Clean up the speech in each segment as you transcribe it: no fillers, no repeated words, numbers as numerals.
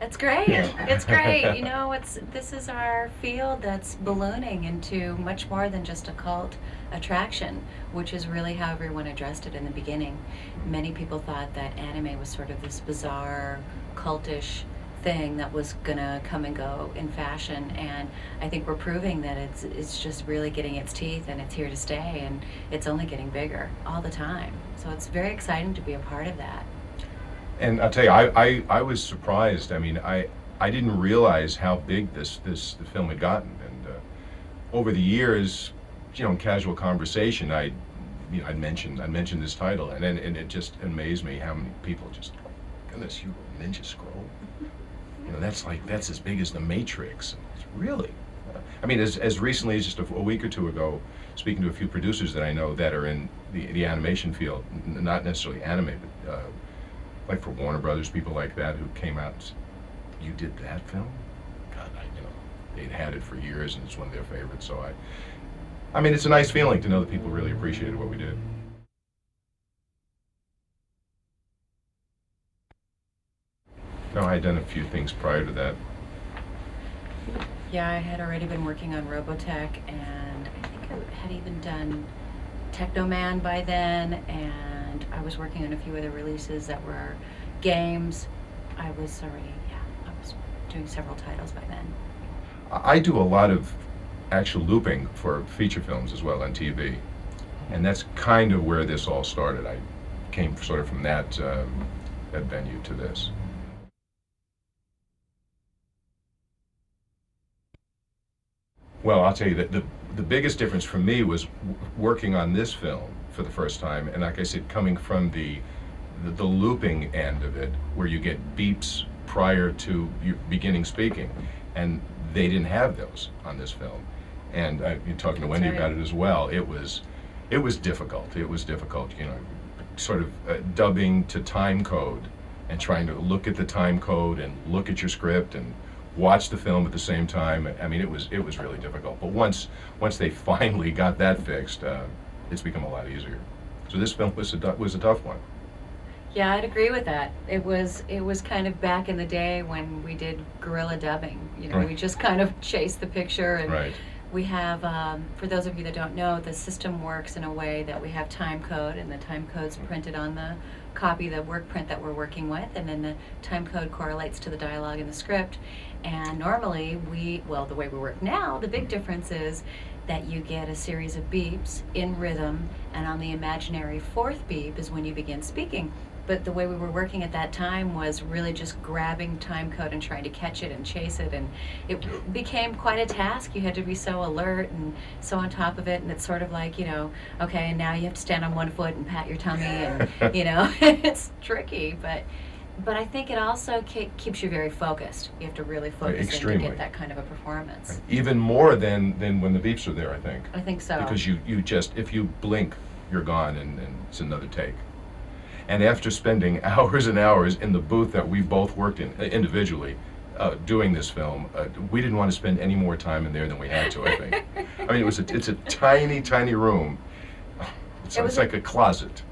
It's great. It's great. You know, this is our field that's ballooning into much more than just a cult attraction, which is really how everyone addressed it in the beginning. Many people thought that anime was sort of this bizarre, cultish thing that was gonna come and go in fashion, and I think we're proving that it's just really getting its teeth and it's here to stay, and it's only getting bigger all the time. So it's very exciting to be a part of that. And I'll tell you, I was surprised. I mean, I didn't realize how big this the film had gotten. And over the years, in casual conversation, I mentioned this title, and it just amazed me how many people just, goodness, you Ninja Scroll. That's as big as the Matrix. It's really. I mean, as recently as just a week or two ago, speaking to a few producers that I know that are in the animation field, not necessarily anime, but like for Warner Brothers, people like that who came out and said, "You did that film?" God, they'd had it for years and it's one of their favorites. So I mean, it's a nice feeling to know that people really appreciated what we did. No, I had done a few things prior to that. Yeah, I had already been working on Robotech, and I think I had even done Technoman by then, and I was working on a few other releases that were games. I was doing several titles by then. I do a lot of actual looping for feature films as well on TV, and that's kind of where this all started. I came sort of from that venue to this. Well, I'll tell you that the biggest difference for me was working on this film for the first time, and like I said, coming from the looping end of it, where you get beeps prior to you beginning speaking, and they didn't have those on this film. And you're talking to Wendee about it as well. It was difficult. It was difficult, sort of dubbing to time code and trying to look at the time code and look at your script and watch the film at the same time. I mean, it was really difficult. But once they finally got that fixed, it's become a lot easier. So this film was a tough one. Yeah, I'd agree with that. It was kind of back in the day when we did guerrilla dubbing. Right. We just kind of chased the picture, and Right. we have, for those of you that don't know, the system works in a way that we have time code, and the time code's printed on the copy, the work print that we're working with, and then the time code correlates to the dialogue in the script. And normally the way we work now, the big difference is that you get a series of beeps in rhythm, and on the imaginary fourth beep is when you begin speaking. But the way we were working at that time was really just grabbing time code and trying to catch it and chase it, and it became quite a task. You had to be so alert and so on top of it, and it's sort of like, okay, and now you have to stand on one foot and pat your tummy, and it's tricky, but I think it also keeps you very focused. You have to really focus in to Extremely. get that kind of a performance. Even more than when the beeps are there, I think. I think so. Because you just, if you blink, you're gone, and it's another take. And after spending hours and hours in the booth that we both worked in individually, doing this film, we didn't want to spend any more time in there than we had to, I think. I mean, it's a tiny, tiny room. It's like a closet.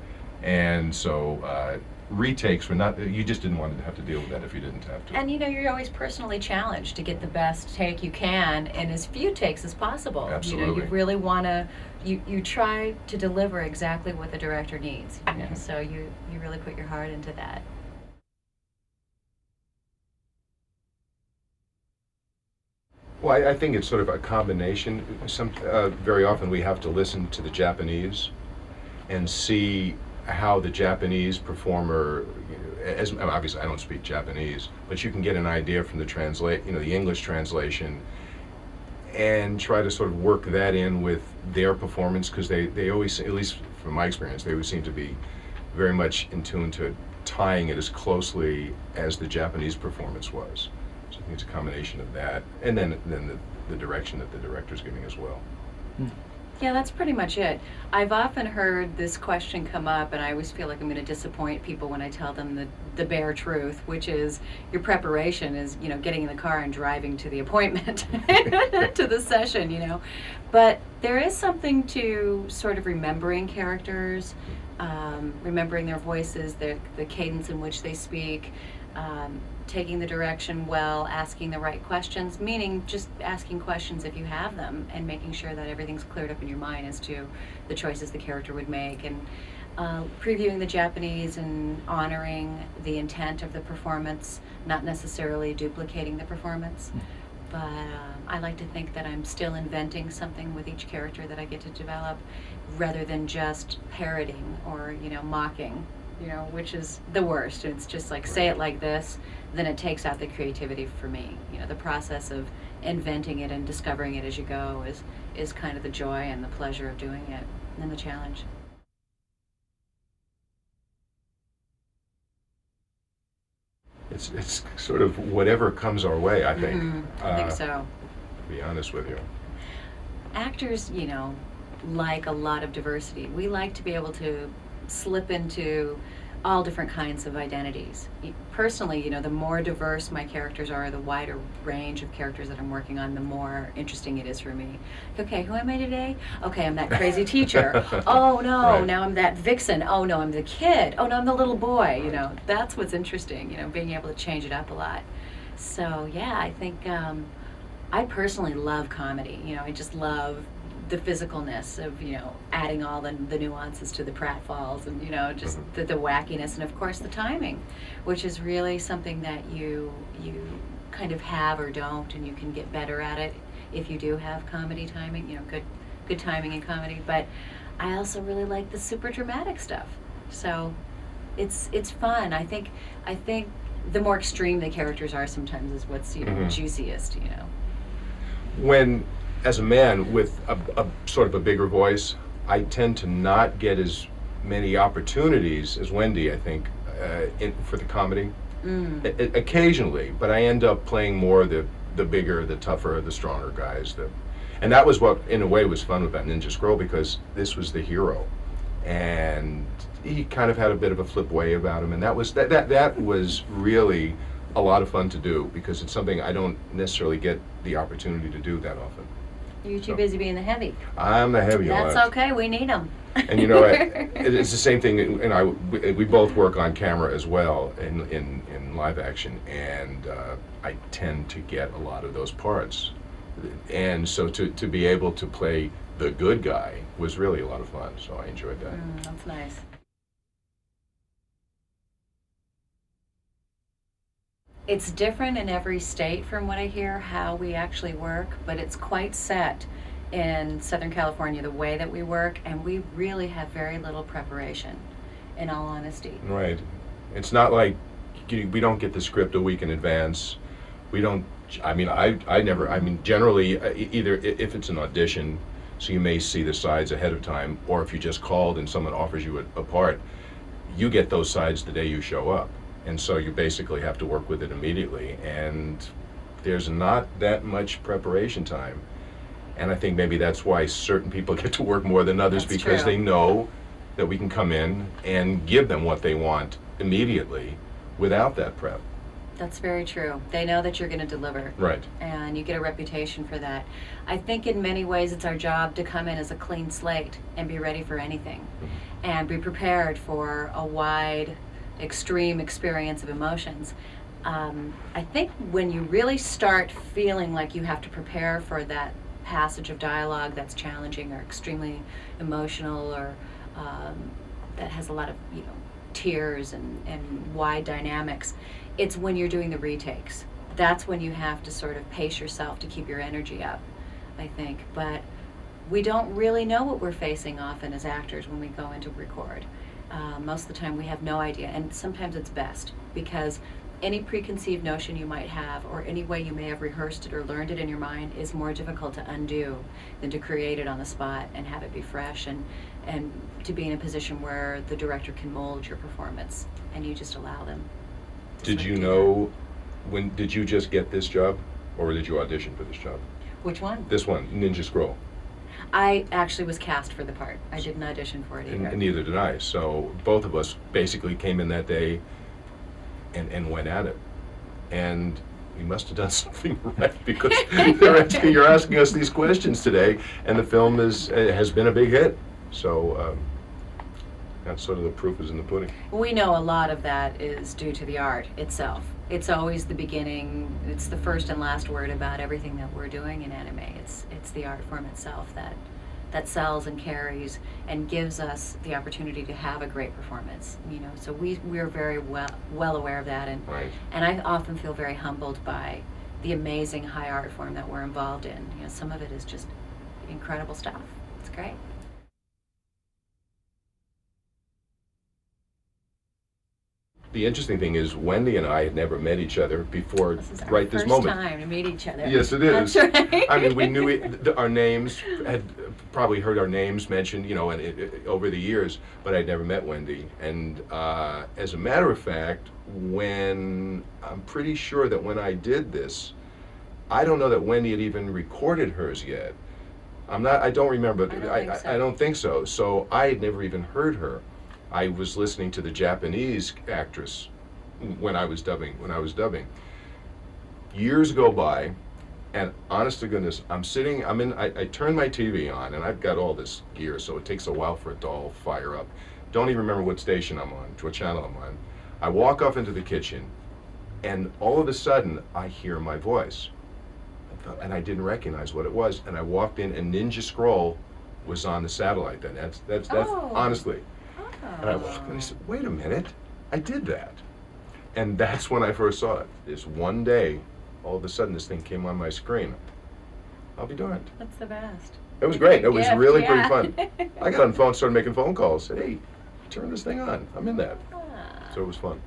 And so retakes were not, you just didn't want to have to deal with that if you didn't have to. And you're always personally challenged to get the best take you can in as few takes as possible. Absolutely. You really want to, you try to deliver exactly what the director needs. So you really put your heart into that. Well, I think it's sort of a combination. Very often we have to listen to the Japanese and see how the Japanese performer, obviously I don't speak Japanese, but you can get an idea from the English translation, and try to sort of work that in with their performance, because they always, at least from my experience, they always seem to be very much in tune to tying it as closely as the Japanese performance was. So I think it's a combination of that, and then the direction that the director's giving as well. Yeah, that's pretty much it. I've often heard this question come up, and I always feel like I'm going to disappoint people when I tell them the bare truth, which is your preparation is, getting in the car and driving to the appointment, to the session. But there is something to sort of remembering characters, remembering their voices, the cadence in which they speak. taking the direction well, asking the right questions, meaning just asking questions if you have them, and making sure that everything's cleared up in your mind as to the choices the character would make, and previewing the Japanese and honoring the intent of the performance, not necessarily duplicating the performance. But I like to think that I'm still inventing something with each character that I get to develop, rather than just parroting or, mocking, which is the worst. It's just like, say it like this, then it takes out the creativity for me. The process of inventing it and discovering it as you go is kind of the joy and the pleasure of doing it, and the challenge. It's sort of whatever comes our way, I think. I think so. To be honest with you. Actors, like a lot of diversity. We like to be able to slip into all different kinds of identities. Personally, the more diverse my characters are, the wider range of characters that I'm working on, the more interesting it is for me. Okay, who am I today? Okay, I'm that crazy teacher. Oh no, Right. now I'm that vixen. Oh no, I'm the kid. Oh no, I'm the little boy. That's what's interesting, being able to change it up a lot. So yeah, I think I personally love comedy. I just love the physicalness of adding all the nuances to the pratfalls, and just the wackiness, and of course the timing, which is really something that you kind of have or don't, and you can get better at it if you do have comedy timing, good timing in comedy. But I also really like the super dramatic stuff, so it's fun. I think the more extreme the characters are sometimes is what's juiciest. When, as a man with a sort of a bigger voice, I tend to not get as many opportunities as Wendee, I think, for the comedy. Occasionally, but I end up playing more the bigger, the tougher, the stronger guys. And that was what, in a way, was fun about Ninja Scroll, because this was the hero, and he kind of had a bit of a flip way about him, and that was really a lot of fun to do, because it's something I don't necessarily get the opportunity to do that often. You're too busy being the heavy. I'm the heavy one. That's okay. We need them. And it's the same thing. And we both work on camera as well in live action, and I tend to get a lot of those parts. And so to be able to play the good guy was really a lot of fun. So I enjoyed that. That's nice. It's different in every state, from what I hear, how we actually work, but it's quite set in Southern California, the way that we work, and we really have very little preparation, in all honesty. Right. It's not like we don't get the script a week in advance. We don't, generally, either if it's an audition, so you may see the sides ahead of time, or if you just called and someone offers you a part, you get those sides the day you show up. And so you basically have to work with it immediately, and there's not that much preparation time. And I think maybe that's why certain people get to work more than others, That's because true. they know that we can come in and give them what they want immediately without that prep. That's very true. They know that you're going to deliver. Right. And you get a reputation for that. I think in many ways it's our job to come in as a clean slate and be ready for anything, and be prepared for a wide, extreme experience of emotions. I think when you really start feeling like you have to prepare for that passage of dialogue that's challenging or extremely emotional, or that has a lot of tears and wide dynamics, it's when you're doing the retakes. That's when you have to sort of pace yourself to keep your energy up, I think. But we don't really know what we're facing often as actors when we go into record. Most of the time we have no idea, and sometimes it's best, because any preconceived notion you might have, or any way you may have rehearsed it or learned it in your mind, is more difficult to undo than to create it on the spot and have it be fresh, and to be in a position where the director can mold your performance and you just allow them to Did sort you of do know, when did you just get this job, or did you audition for this job? that. Which one? This one, Ninja Scroll. I actually was cast for the part. I didn't audition for it either. And neither did I. So both of us basically came in that day and went at it. And we must have done something right, because you're asking us these questions today, and the film has been a big hit. So that's sort of the proof is in the pudding. We know a lot of that is due to the art itself. it's always the beginning. It's the first and last word about everything that we're doing in anime. It's the art form itself that sells and carries and gives us the opportunity to have a great performance. So we're very well aware of that, Right. and I often feel very humbled by the amazing high art form that we're involved in. Some of it is just incredible stuff. It's great. The interesting thing is, Wendee and I had never met each other before, This is our right this first moment. time to meet each other. Yes, it is. That's right. I mean, we knew our names, had probably heard our names mentioned, over the years, but I'd never met Wendee. And as a matter of fact, I'm pretty sure that when I did this, I don't know that Wendee had even recorded hers yet. I don't remember. I don't think so. So I had never even heard her. I was listening to the Japanese actress when I was dubbing. Years go by, and honest to goodness, I turn my TV on, and I've got all this gear, so it takes a while for it to all fire up. Don't even remember what station I'm on, what channel I'm on. I walk off into the kitchen, and all of a sudden, I hear my voice. And I didn't recognize what it was, and I walked in, and Ninja Scroll was on the satellite then. That's honestly. And I walked in and I said, wait a minute, I did that. And that's when I first saw it. This one day, all of a sudden this thing came on my screen. I'll be darned. That's the best. It was great. It was really pretty yeah. fun. I got on the phone, started making phone calls. Said, hey, turn this thing on. I'm in that. So it was fun.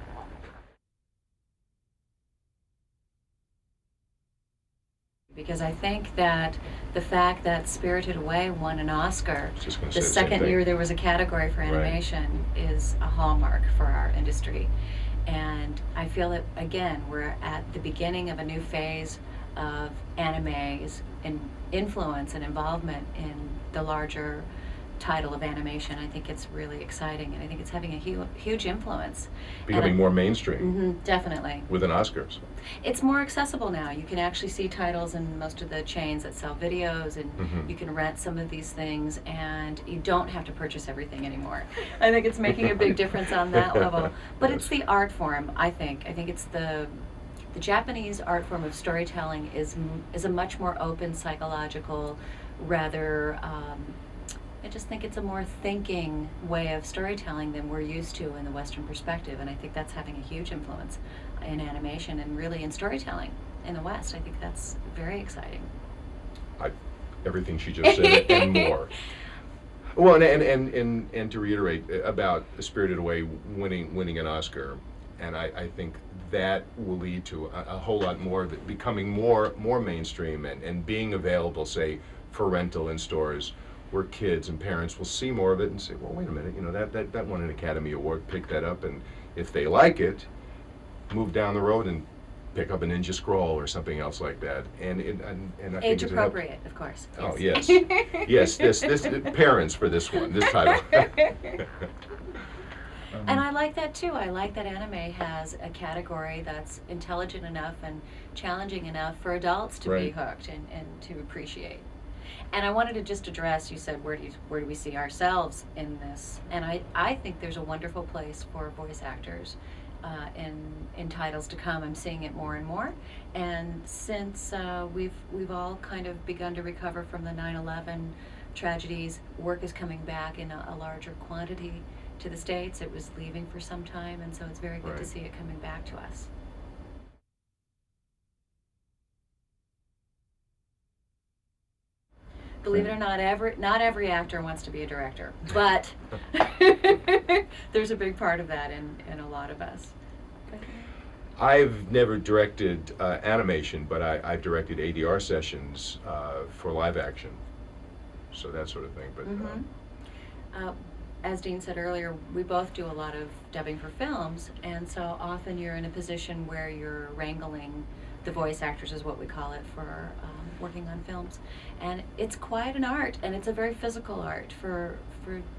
Because I think that the fact that Spirited Away won an Oscar Just gonna the say the same second thing. year there was a category for animation is a hallmark for our industry. And I feel that, again, we're at the beginning of a new phase of anime's influence and involvement in the larger title of animation. I think it's really exciting, and I think it's having a huge influence. Becoming more mainstream Definitely. with an Oscar. So. It's more accessible now. You can actually see titles in most of the chains that sell videos, and you can rent some of these things, and you don't have to purchase everything anymore. I think it's making a big difference on that level. But it's the art form, I think. I think it's the Japanese art form of storytelling is a much more open, psychological, rather I just think it's a more thinking way of storytelling than we're used to in the Western perspective, and I think that's having a huge influence in animation and really in storytelling in the West. I think that's very exciting. Everything she just said and more. Well, and to reiterate about Spirited Away winning an Oscar, and I think that will lead to a whole lot more of it becoming more mainstream and being available, say, for rental in stores, where kids and parents will see more of it and say, well, wait a minute, that won an Academy Award, pick that up, and if they like it, move down the road and pick up a Ninja Scroll or something else like that. And I Age think appropriate, of course. Oh, yes. Yes, this parents for this title. And I like that too. I like that anime has a category that's intelligent enough and challenging enough for adults to be hooked and to appreciate. And I wanted to just address, you said, where do we see ourselves in this? And I think there's a wonderful place for voice actors in titles to come. I'm seeing it more and more. And since we've all kind of begun to recover from the 9/11 tragedies, work is coming back in a larger quantity to the States. It was leaving for some time, and so it's very good to see it coming back to us. Believe it or not, not every actor wants to be a director, but there's a big part of that in a lot of us. I've never directed animation, but I've directed ADR sessions for live action, so that sort of thing. But as Dean said earlier, we both do a lot of dubbing for films, and so often you're in a position where you're wrangling the voice actors, is what we call it, for working on films. And it's quite an art, and it's a very physical art for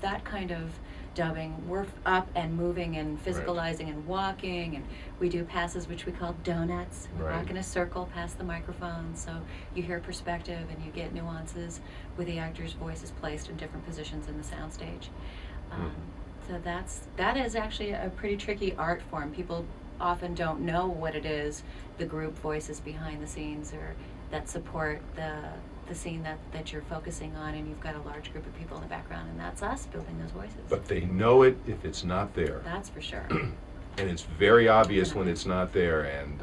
that kind of dubbing. We're up and moving and physicalizing and walking, and we do passes which we call donuts. We walk in a circle past the microphone, so you hear perspective and you get nuances with the actor's voices placed in different positions in the soundstage. So that is actually a pretty tricky art form. People often don't know what it is, the group voices behind the scenes or that support the scene that you're focusing on, and you've got a large group of people in the background, and that's us building those voices. But they know it if it's not there. That's for sure. And it's very obvious when it's not there, and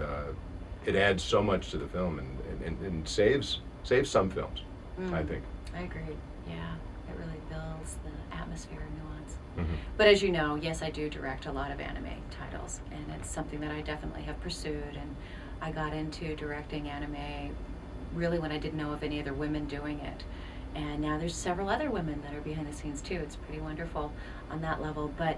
it adds so much to the film and saves some films, I think. I agree. Yeah, it really builds the atmosphere and nuance. Mhm. But as you know, yes, I do direct a lot of anime titles, and it's something that I definitely have pursued. And I got into directing anime really when I didn't know of any other women doing it. And now there's several other women that are behind the scenes too. It's pretty wonderful on that level. But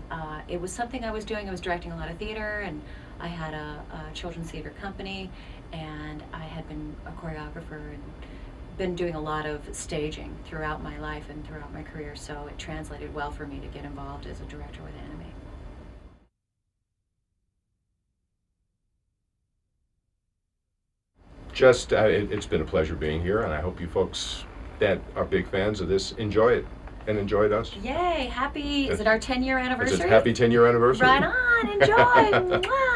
it was something I was doing. I was directing a lot of theater, and I had a children's theater company, and I had been a choreographer and been doing a lot of staging throughout my life and throughout my career. So it translated well for me to get involved as a director with anime. Just, it's been a pleasure being here, and I hope you folks that are big fans of this enjoy it and enjoyed us. Yay! Happy, is it our 10-year It's anniversary? a happy 10-year anniversary. Right on, enjoy! Mwah!